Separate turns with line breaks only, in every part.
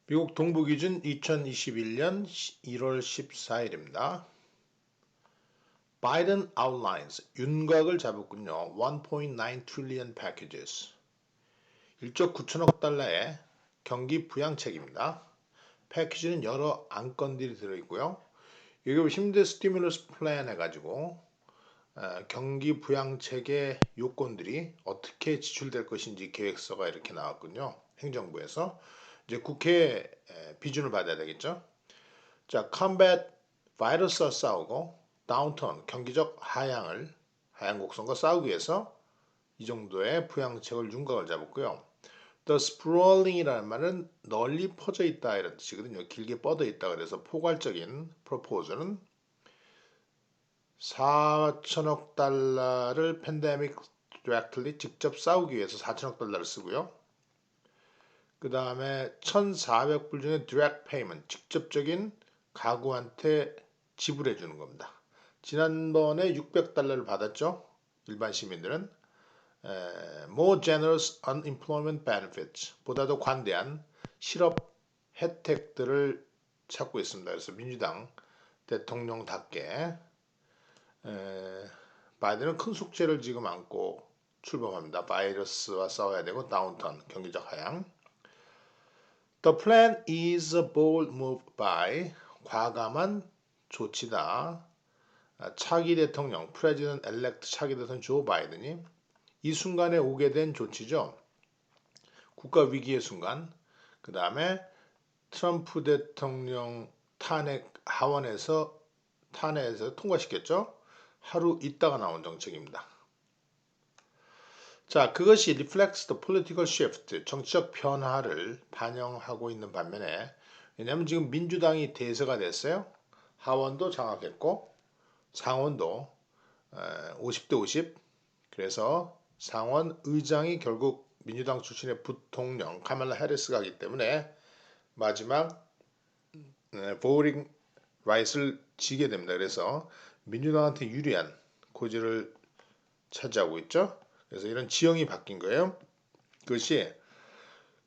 미국 동부기준 2021년 1월 14일입니다. Biden outlines 윤곽을 잡았군요. 1.9 trillion packages. 1조 9천억 달러의 경기 부양책입니다. 패키지는 여러 안건들이 들어있고요. 여기 보시면 스티뮬러스 플랜 해가지고 경기 부양책의 요건들이 어떻게 지출될 것인지 계획서가 이렇게 나왔군요. 행정부에서. 이제 국회 비준을 받아야 되겠죠. 자, combat 바이러스와 싸우고 다운턴 경기적 하향 곡선과 싸우기 위해서 이 정도의 부양책을 윤곽을 잡았고요. The sprawling이라는 말은 널리 퍼져 있다 이런 뜻이거든요. 길게 뻗어 있다. 그래서 포괄적인 proposal은 4천억 달러를 팬데믹 directly 직접 싸우기 위해서 4천억 달러를 쓰고요. 그 다음에 1,400불 중에 direct payment, 직접적인 가구한테 지불해 주는 겁니다. 지난번에 600달러를 받았죠. 일반 시민들은. More generous unemployment benefits, 보다도 관대한 실업 혜택들을 찾고 있습니다. 그래서 민주당 대통령답게 바이든은 큰 숙제를 지금 안고 출범합니다. 바이러스와 싸워야 되고 다운턴 경기적 하향. The plan is a bold move by 과감한 조치다. 차기 대통령 President elect 차기 대통령 조 바이든이 이 순간에 오게 된 조치죠. 국가 위기의 순간. 그 다음에 트럼프 대통령 탄핵 하원에서 탄핵에서 통과시켰죠. 하루 있다가 나온 정책입니다. 자, 그것이 reflects the political shift, 정치적 변화를 반영하고 있는 반면에, 왜냐하면 지금 민주당이 대세가 됐어요. 하원도 장악했고 상원도 50대 50. 그래서 상원 의장이 결국 민주당 출신의 부통령 카말라 해리스가 하기 때문에 마지막 voting right을 지게 됩니다. 그래서 민주당한테 유리한 고지를 차지하고 있죠. 그래서 이런 지형이 바뀐 거예요. 그것이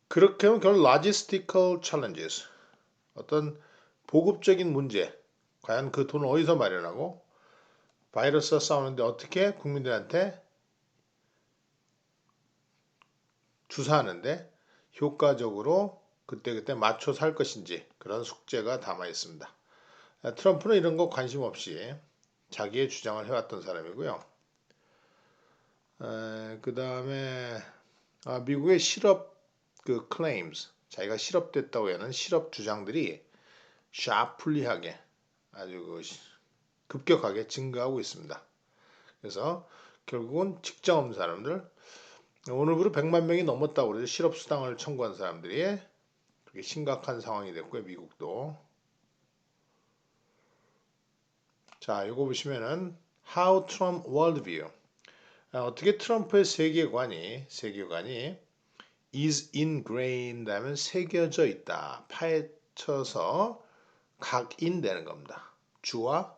그렇게 하면 결국 logistical challenges, 어떤 보급적인 문제, 과연 그 돈을 어디서 마련하고 바이러스와 싸우는데 어떻게 국민들한테 주사하는데 효과적으로 그때그때 맞춰 살 것인지 그런 숙제가 담아 있습니다. 트럼프는 이런 거 관심 없이 자기의 주장을 해왔던 사람이고요. 그 다음에 미국의 실업 claims, 자기가 실업됐다고 하는 실업 주장들이 샤플리하게 아주 급격하게 증가하고 있습니다. 그래서 결국은 직장 없는 사람들, 오늘부로 100만 명이 넘었다고 그러죠. 실업수당을 청구한 사람들이. 그게 심각한 상황이 됐고요. 미국도. 자, 이거 보시면은 How Trump Worldview, 어떻게 트럼프의 세계관이 is ingrained 하면 새겨져 있다. 파헤쳐서 각인되는 겁니다. 주와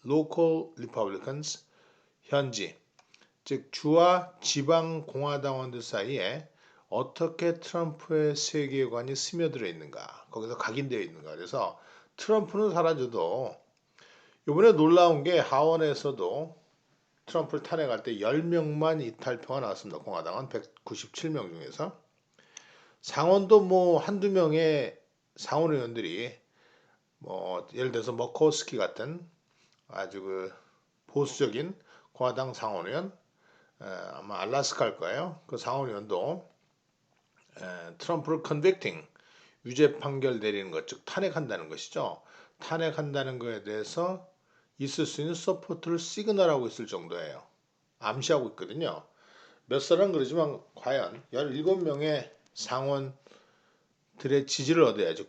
local republicans, 현지, 즉 주와 지방 공화당원들 사이에 어떻게 트럼프의 세계관이 스며들어 있는가, 거기서 각인되어 있는가. 그래서 트럼프는 사라져도 이번에 놀라운 게 하원에서도 트럼프를 탄핵할 때 10명만 이탈표가 나왔습니다. 공화당은 197명 중에서. 상원도 뭐 한두 명의 상원 의원들이 뭐 예를 들어서 머코스키 같은 아주 보수적인 공화당 상원 의원, 아마 알라스카일 거예요. 그 상원 의원도 트럼프를 convicting, 유죄 판결 내리는 것, 즉 탄핵한다는 것이죠. 탄핵한다는 것에 대해서 있을 수 있는 서포트를 시그널하고 있을 정도예요. 암시하고 있거든요. 몇 사람 그러지만 과연 17명의 상원들의 지지를 얻어야지,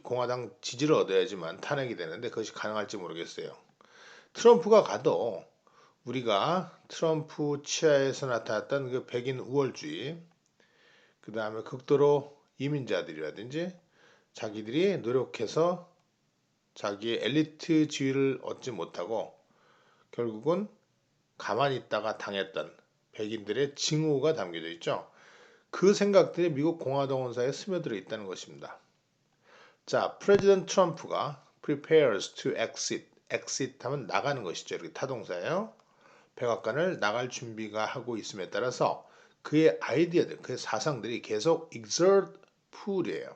공화당 지지를 얻어야지만 탄핵이 되는데 그것이 가능할지 모르겠어요. 트럼프가 가도 우리가 트럼프 치하에서 나타났던 그 백인 우월주의, 그 다음에 극도로 이민자들이라든지 자기들이 노력해서 자기의 엘리트 지위를 얻지 못하고 결국은 가만히 있다가 당했던 백인들의 징후가 담겨져 있죠. 그 생각들이 미국 공화당원사에 스며들어 있다는 것입니다. 자, 프레지던트 트럼프가 prepares to exit 하면 나가는 것이죠. 이렇게 타동사예요. 백악관을 나갈 준비가 하고 있음에 따라서 그의 아이디어들, 그의 사상들이 계속 exert pull이에요.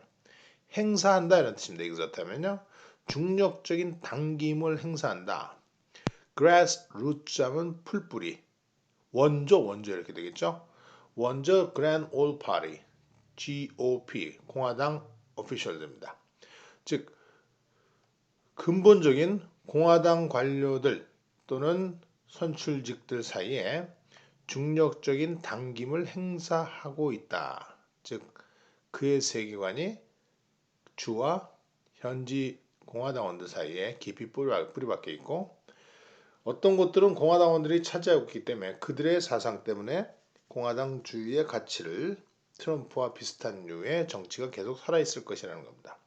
행사한다 이런 뜻입니다. exert 하면요. 중력적인 당김을 행사한다. grassroots 하면 풀뿌리. 원조 이렇게 되겠죠. 원조 Grand Old Party, GOP, 공화당 오피셜입니다. 즉 근본적인 공화당 관료들 또는 선출직들 사이에 중력적인 당김을 행사하고 있다. 즉 그의 세계관이 주와 현지 공화당원들 사이에 깊이 뿌리박혀 있고 어떤 것들은 공화당원들이 차지하고 있기 때문에 그들의 사상 때문에 공화당주의의 가치를 트럼프와 비슷한 류의 정치가 계속 살아있을 것이라는 겁니다.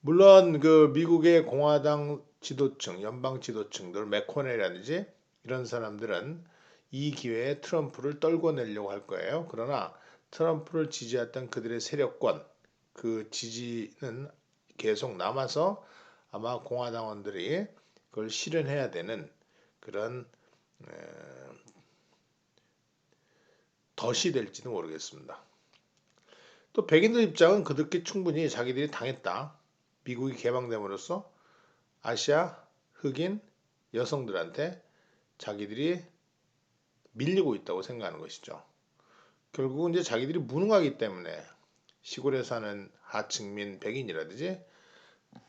물론 그 미국의 공화당 지도층, 연방 지도층들, 맥코넬이라든지 이런 사람들은 이 기회에 트럼프를 떨궈내려고 할 거예요. 그러나 트럼프를 지지했던 그들의 세력권, 그 지지는 계속 남아서 아마 공화당원들이 그걸 실현해야 되는 그런 덫이 될지도 모르겠습니다. 또 백인들 입장은 그들께 충분히 자기들이 당했다. 미국이 개방됨으로써 아시아, 흑인, 여성들한테 자기들이 밀리고 있다고 생각하는 것이죠. 결국은 이제 자기들이 무능하기 때문에 시골에 사는 하층민 백인이라든지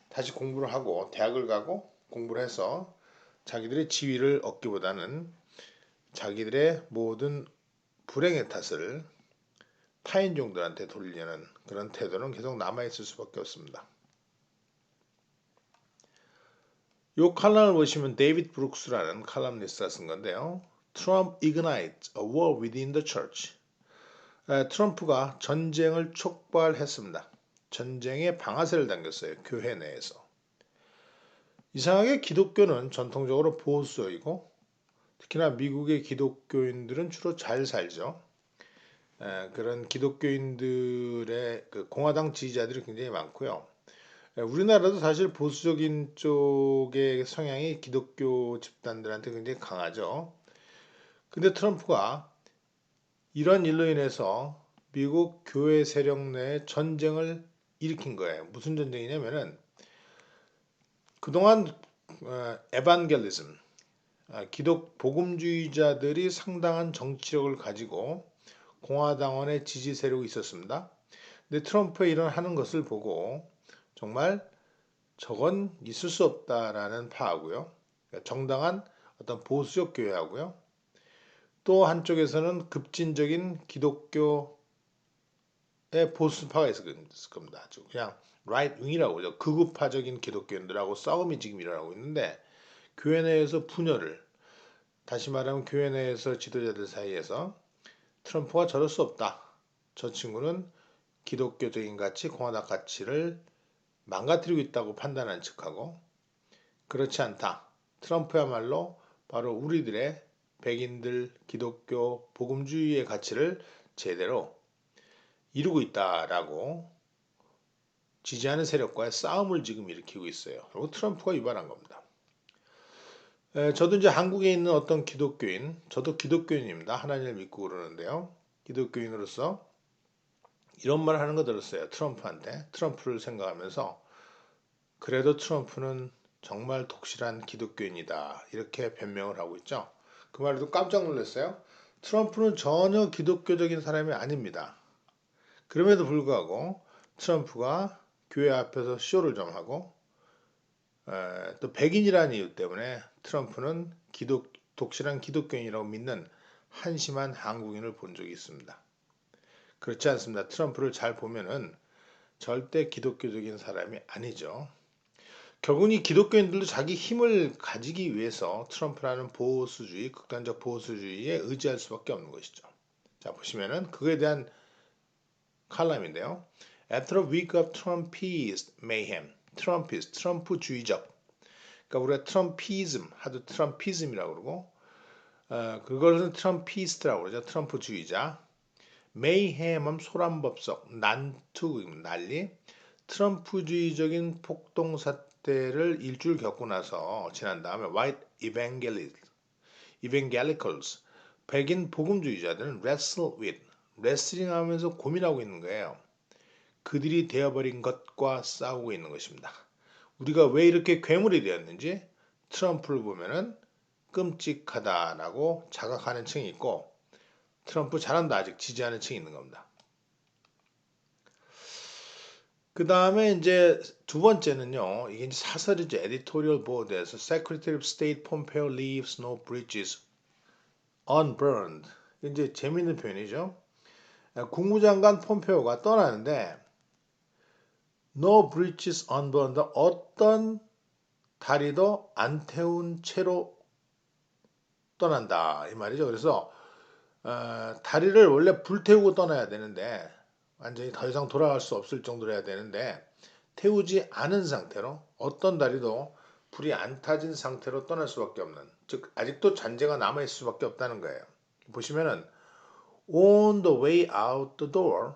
다시 공부를 하고 대학을 가고 공부를 해서 자기들의 지위를 얻기보다는 자기들의 모든 불행의 탓을 타인종들한테 돌리려는 그런 태도는 계속 남아있을 수밖에 없습니다. 이 칼럼을 보시면 데이비드 브룩스라는 칼럼니스트가 쓴 건데요. Trump ignites a war within the church. 트럼프가 전쟁을 촉발했습니다. 전쟁의 방아쇠를 당겼어요. 교회 내에서. 이상하게 기독교는 전통적으로 보수적이고 특히나 미국의 기독교인들은 주로 잘 살죠. 그런 기독교인들의 그 공화당 지지자들이 굉장히 많고요. 우리나라도 사실 보수적인 쪽의 성향이 기독교 집단들한테 굉장히 강하죠. 근데 트럼프가 이런 일로 인해서 미국 교회 세력 내에 전쟁을 일으킨 거예요. 무슨 전쟁이냐면은 그동안 에반겔리즘, 기독 복음주의자들이 상당한 정치력을 가지고 공화당원의 지지 세력이 있었습니다. 근데 트럼프의 이런 하는 것을 보고 정말 저건 있을 수 없다라는 파하고요. 그러니까 정당한 어떤 보수적 교회하고요. 또 한쪽에서는 급진적인 기독교의 보수파가 있을 겁니다. 그냥 right wing이라고 하죠. 극우파적인 기독교인들하고 싸움이 지금 일어나고 있는데 교회 내에서 분열을 다시 말하면 교회 내에서 지도자들 사이에서 트럼프가 저럴 수 없다. 저 친구는 기독교적인 가치, 공화당 가치를 망가뜨리고 있다고 판단한 척하고 그렇지 않다. 트럼프야말로 바로 우리들의 백인들 기독교 복음주의의 가치를 제대로 이루고 있다라고 지지하는 세력과의 싸움을 지금 일으키고 있어요. 그리고 트럼프가 유발한 겁니다. 저도 이제 한국에 있는 어떤 기독교인, 저도 기독교인입니다. 하나님을 믿고 그러는데요. 기독교인으로서 이런 말 하는 거 들었어요. 트럼프한테. 트럼프를 생각하면서 그래도 트럼프는 정말 독실한 기독교인이다. 이렇게 변명을 하고 있죠. 그 말에도 깜짝 놀랐어요. 트럼프는 전혀 기독교적인 사람이 아닙니다. 그럼에도 불구하고 트럼프가 교회 앞에서 쇼를 좀 하고 또 백인이라는 이유 때문에 트럼프는 독실한 기독교인이라고 믿는 한심한 한국인을 본 적이 있습니다. 그렇지 않습니다. 트럼프를 잘 보면은 절대 기독교적인 사람이 아니죠. 결국은 이 기독교인들도 자기 힘을 가지기 위해서 트럼프라는 보수주의, 극단적 보수주의에 의지할 수밖에 없는 것이죠. 자, 보시면은 그거에 대한 칼럼인데요. After a week of Trumpist mayhem, 트럼프주의적. 그러니까 우리가 트럼피즘, 하도 트럼피즘이라고 그러고, 그것은 트럼피스트라고 그러죠. 트럼프주의자. mayhem은 소란법석, 난투, 난리. 트럼프주의적인 폭동 사태를 일주일 겪고 나서 지난 다음에 White Evangelicals, 백인 복음주의자들은 wrestle with, 레슬링 하면서 고민하고 있는 거예요. 그들이 되어버린 것과 싸우고 있는 것입니다. 우리가 왜 이렇게 괴물이 되었는지 트럼프를 보면은 끔찍하다라고 자각하는 층이 있고, 트럼프 잘한다 아직 지지하는 층이 있는 겁니다. 그 다음에 이제 두 번째는요, 이게 이제 사설이죠. 에디토리얼 보드에서 Secretary of State Pompeo leaves no bridges unburned. 이제 재미있는 표현이죠. 국무장관 폼페오가 떠나는데 no bridges unburned, 어떤 다리도 안 태운 채로 떠난다 이 말이죠. 그래서 다리를 원래 불태우고 떠나야 되는데 완전히 더 이상 돌아갈 수 없을 정도로 해야 되는데 태우지 않은 상태로 어떤 다리도 불이 안 타진 상태로 떠날 수밖에 없는, 즉 아직도 잔재가 남아있을 수밖에 없다는 거예요. 보시면은 on the way out the door,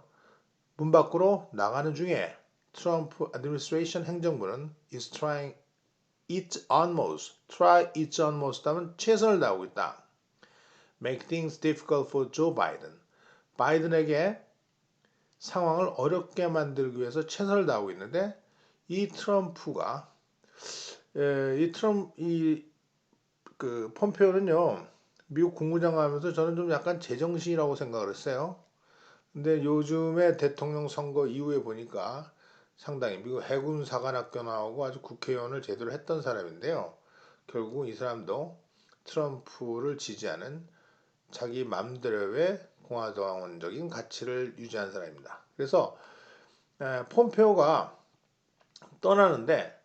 문 밖으로 나가는 중에 트럼프 administration 행정부는 is trying its utmost, try its utmost 하면 최선을 다하고 있다. make things difficult for Joe Biden, 바이든에게 상황을 어렵게 만들기 위해서 최선을 다하고 있는데, 이 트럼프가 그 폼페오는요 미국 국무장관 하면서 저는 좀 약간 제정신이라고 생각을 했어요. 근데 요즘에 대통령 선거 이후에 보니까 상당히 미국 해군 사관학교 나오고 아주 국회의원을 제대로 했던 사람인데요. 결국 이 사람도 트럼프를 지지하는 자기 맘대로의 공화당원적인 가치를 유지한 사람입니다. 그래서 폼페오가 떠나는데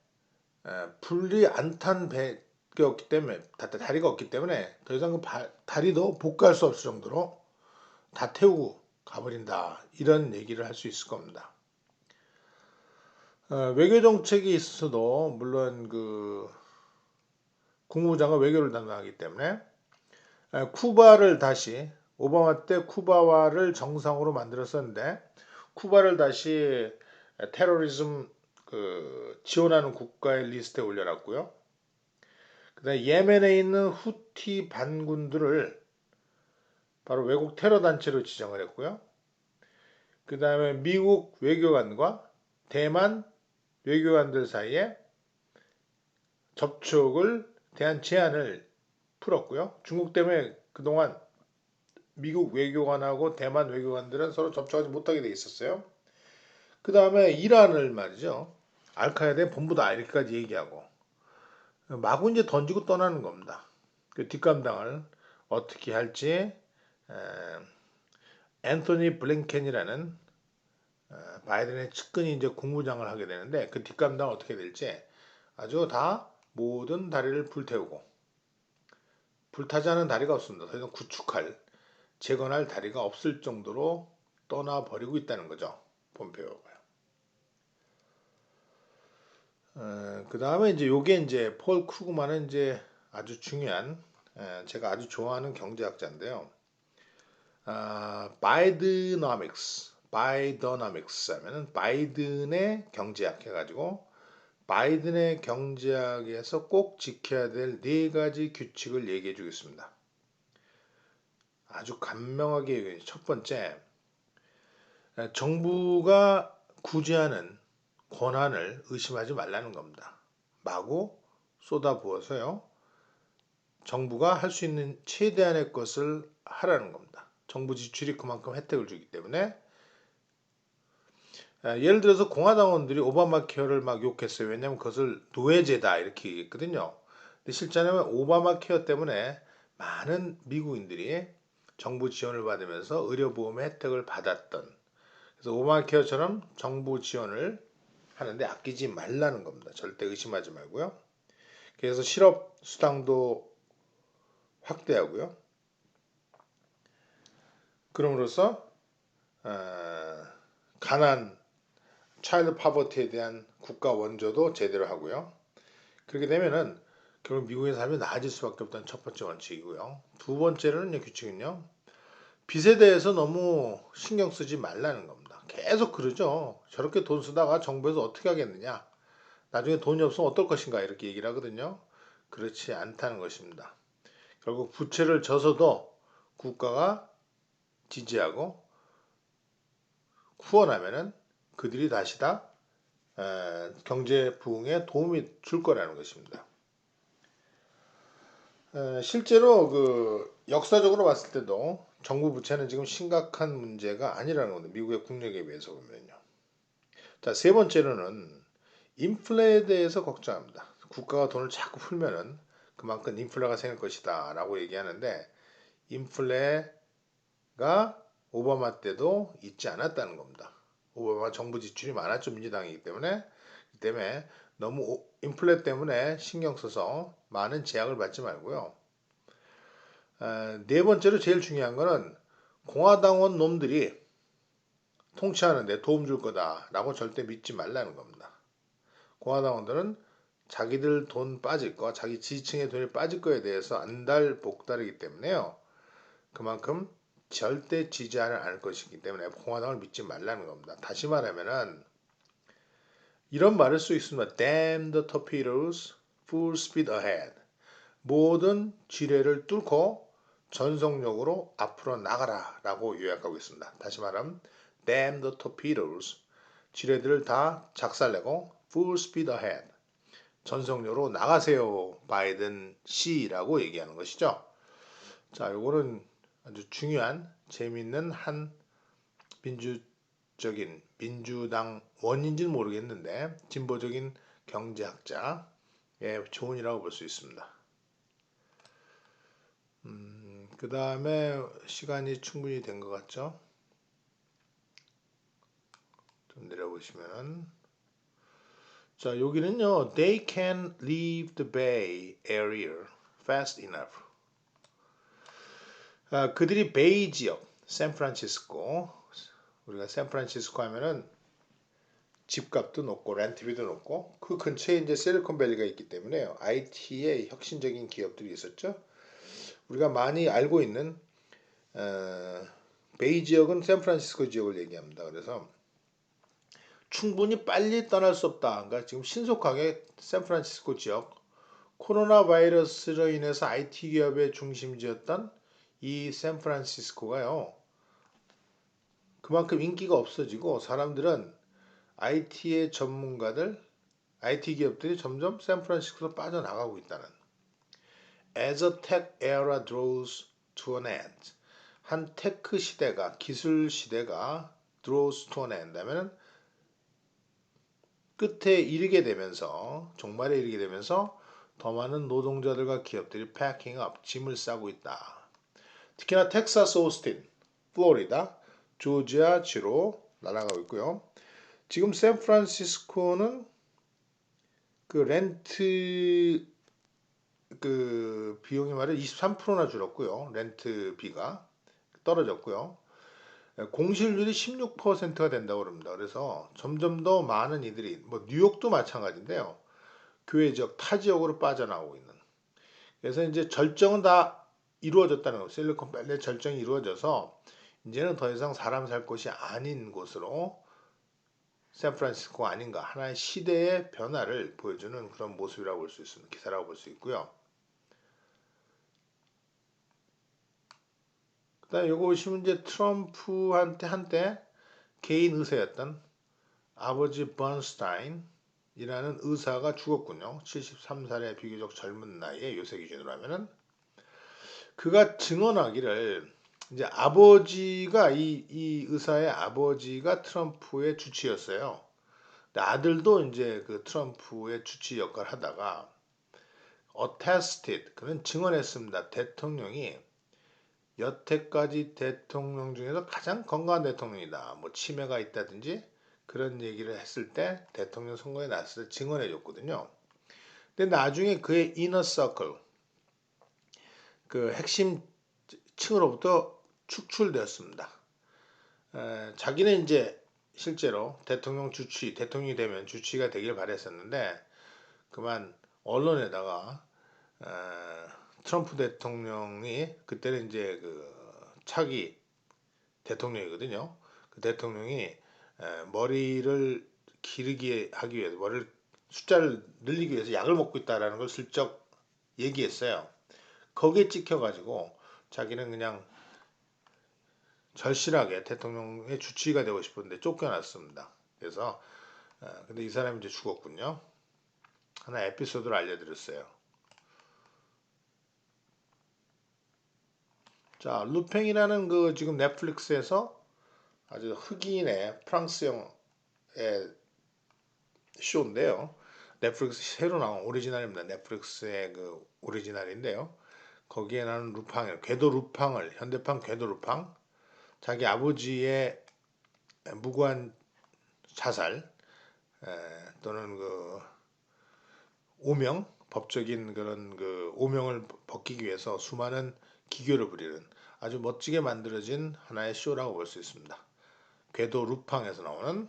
불이 안 탄 배가 없기 때문에, 다리가 없기 때문에 더 이상 그 다리도 복구할 수 없을 정도로 다 태우고 가버린다, 이런 얘기를 할 수 있을 겁니다. 외교 정책에 있어서도 물론 그 국무부장과 외교를 담당하기 때문에 쿠바를 다시, 오바마 때 쿠바와를 정상으로 만들었었는데 쿠바를 다시 테러리즘 지원하는 국가의 리스트에 올려놨고요. 그다음에 예멘에 있는 후티 반군들을 바로 외국 테러 단체로 지정을 했고요. 그 다음에 미국 외교관과 대만 외교관들 사이에 접촉을 대한 제한을 풀었고요. 중국 때문에 그동안 미국 외교관하고 대만 외교관들은 서로 접촉하지 못하게 돼 있었어요. 그 다음에 이란을 말이죠. 알카에다의 본부다 이렇게까지 얘기하고 마구 이제 던지고 떠나는 겁니다. 그 뒷감당을 어떻게 할지 앤토니 블링켄이라는 바이든의 측근이 이제 국무장을 하게 되는데 그 뒷감당 어떻게 될지 아주 다 모든 다리를 불태우고, 불타지 않은 다리가 없습니다. 더 이상 구축할, 재건할 다리가 없을 정도로 떠나버리고 있다는 거죠. 폼페오가. 그 다음에 이제 요게 이제 폴 크루그만은 이제 아주 중요한, 제가 아주 좋아하는 경제학자인데요. 바이드너믹스 하면은 바이든의 경제학 해가지고 바이든의 경제학에서 꼭 지켜야 될 네 가지 규칙을 얘기해 주겠습니다. 아주 간명하게. 첫 번째, 정부가 구제하는 권한을 의심하지 말라는 겁니다. 마구 쏟아부어서요, 정부가 할 수 있는 최대한의 것을 하라는 겁니다. 정부 지출이 그만큼 혜택을 주기 때문에. 예를 들어서 공화당원들이 오바마 케어를 막 욕했어요. 왜냐하면 그것을 노예제다 이렇게 얘기했거든요. 근데 실제는 오바마 케어 때문에 많은 미국인들이 정부 지원을 받으면서 의료보험의 혜택을 받았던, 그래서 오바마 케어처럼 정부 지원을 하는데 아끼지 말라는 겁니다. 절대 의심하지 말고요. 그래서 실업 수당도 확대하고요. 그럼으로써 가난, 차일드 파버티에 대한 국가 원조도 제대로 하고요. 그렇게 되면은 결국 미국의 삶이 나아질 수밖에 없다는 첫 번째 원칙이고요. 두 번째로는 규칙은요, 빚에 대해서 너무 신경 쓰지 말라는 겁니다. 계속 그러죠. 저렇게 돈 쓰다가 정부에서 어떻게 하겠느냐. 나중에 돈이 없으면 어떨 것인가 이렇게 얘기를 하거든요. 그렇지 않다는 것입니다. 결국 부채를 져서도 국가가 지지하고 후원하면은 그들이 다시 다 경제 부흥에 도움이 줄 거라는 것입니다. 실제로 그 역사적으로 봤을 때도 정부 부채는 지금 심각한 문제가 아니라는 겁니다. 미국의 국력에 비해서 보면요. 자, 세 번째로는 인플레에 대해서 걱정합니다. 국가가 돈을 자꾸 풀면은 그만큼 인플레가 생길 것이다 라고 얘기하는데 인플레가 오바마 때도 있지 않았다는 겁니다. 오바마 정부 지출이 많았죠. 민주당이기 때문에 너무 인플레 때문에 신경 써서 많은 제약을 받지 말고요. 네 번째로 제일 중요한 거는 공화당원 놈들이 통치하는데 도움 줄 거다라고 절대 믿지 말라는 겁니다. 공화당원들은 자기들 돈 빠질 거, 자기 지지층의 돈이 빠질 거에 대해서 안달복달이기 때문에요. 그만큼 절대 지지하지 않을 것이기 때문에 공화당을 믿지 말라는 겁니다. 다시 말하면은 이런 말을 쓸 수 있습니다. Damn the torpedoes, full speed ahead. 모든 지뢰를 뚫고 전속력으로 앞으로 나가라 라고 요약하고 있습니다. 다시 말하면 Damn the torpedoes. 지뢰들을 다 작살내고 full speed ahead. 전속력으로 나가세요. 바이든 씨라고 얘기하는 것이죠. 자, 요거는 아주 중요한 재미있는 한 민주당 원인지는 모르겠는데 진보적인 경제학자의 조언이라고 볼 수 있습니다. 그 다음에 시간이 충분히 된 것 같죠? 좀 내려보시면 자, 여기는요. They can leave the Bay Area fast enough. 그들이 베이 지역, 샌프란시스코, 우리가 샌프란시스코 하면은 집값도 높고 렌트비도 높고 그 근처에 이제 실리콘밸리가 있기 때문에요. IT의 혁신적인 기업들이 있었죠. 우리가 많이 알고 있는 베이 지역은 샌프란시스코 지역을 얘기합니다. 그래서 충분히 빨리 떠날 수 없다. 그러니까 지금 신속하게 샌프란시스코 지역 코로나 바이러스로 인해서 IT 기업의 중심지였던 이 샌프란시스코가요. 그만큼 인기가 없어지고 사람들은 IT의 전문가들, IT 기업들이 점점 샌프란시스코로 빠져나가고 있다는. As a tech era draws to an end. 한 테크 시대가, 기술 시대가 draws to an end 하면은 끝에 이르게 되면서, 종말에 이르게 되면서 더 많은 노동자들과 기업들이 packing up, 짐을 싸고 있다. 특히나 텍사스 오스틴, 플로리다, 조지아주로 날아가고 있고요. 지금 샌프란시스코는 그 렌트 그 비용이 말이야 23%나 줄었고요. 렌트비가 떨어졌고요. 공실률이 16%가 된다고 합니다. 그래서 점점 더 많은 이들이 뭐 뉴욕도 마찬가지인데요. 교외 지역 타 지역으로 빠져나오고 있는. 그래서 이제 절정은 다 이루어졌다는 거. 실리콘밸리 절정이 이루어져서 이제는 더 이상 사람 살 곳이 아닌 곳으로 샌프란시스코가 아닌가 하나의 시대의 변화를 보여주는 그런 모습이라고 볼 수 있습니다. 기사라고 볼 수 있고요. 그다음에 요거 보시면 이제 트럼프한테 한때 개인 의사였던 아버지 번스타인이라는 의사가 죽었군요. 73살의 비교적 젊은 나이에 요새 기준으로 하면은 그가 증언하기를 이제 아버지가 이 의사의 아버지가 트럼프의 주치였어요. 근데 아들도 이제 그 트럼프의 주치 역할을 하다가 attested 그는 증언했습니다. 대통령이 여태까지 대통령 중에서 가장 건강한 대통령이다. 뭐 치매가 있다든지 그런 얘기를 했을 때 대통령 선거에 나섰을 때 증언해 줬거든요. 근데 나중에 그의 이너 서클 그 핵심 층으로부터 축출되었습니다. 자기는 이제 실제로 대통령이 되면 주치가 되길 바랬었는데 그만 언론에다가 트럼프 대통령이 그때는 이제 그 차기 대통령이거든요. 그 대통령이 머리를 기르게 하기 위해서 머리를 숫자를 늘리기 위해서 약을 먹고 있다라는 걸 슬쩍 얘기했어요. 거기에 찍혀가지고 자기는 그냥 절실하게 대통령의 주치의가 되고 싶은데 쫓겨났습니다. 그래서 근데 이 사람이 이제 죽었군요. 하나 에피소드를 알려드렸어요. 자, 루팽이라는 그 지금 넷플릭스에서 아주 흑인의 프랑스영의 쇼인데요. 넷플릭스 새로 나온 오리지널입니다. 넷플릭스의 그 오리지널인데요. 거기에 나는 루팡, 궤도 루팡을 현대판 궤도 루팡, 자기 아버지의 무고한 자살 또는 그 오명, 법적인 그런 그 오명을 벗기기 위해서 수많은 기교를 부리는 아주 멋지게 만들어진 하나의 쇼라고 볼 수 있습니다. 궤도 루팡에서 나오는.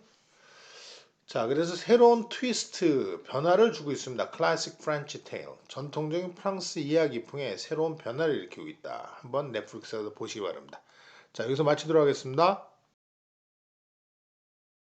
자, 그래서 새로운 트위스트, 변화를 주고 있습니다. 클래식 프렌치 테일, 전통적인 프랑스 이야기풍에 새로운 변화를 일으키고 있다. 한번 넷플릭스에서 보시기 바랍니다. 자, 여기서 마치도록 하겠습니다.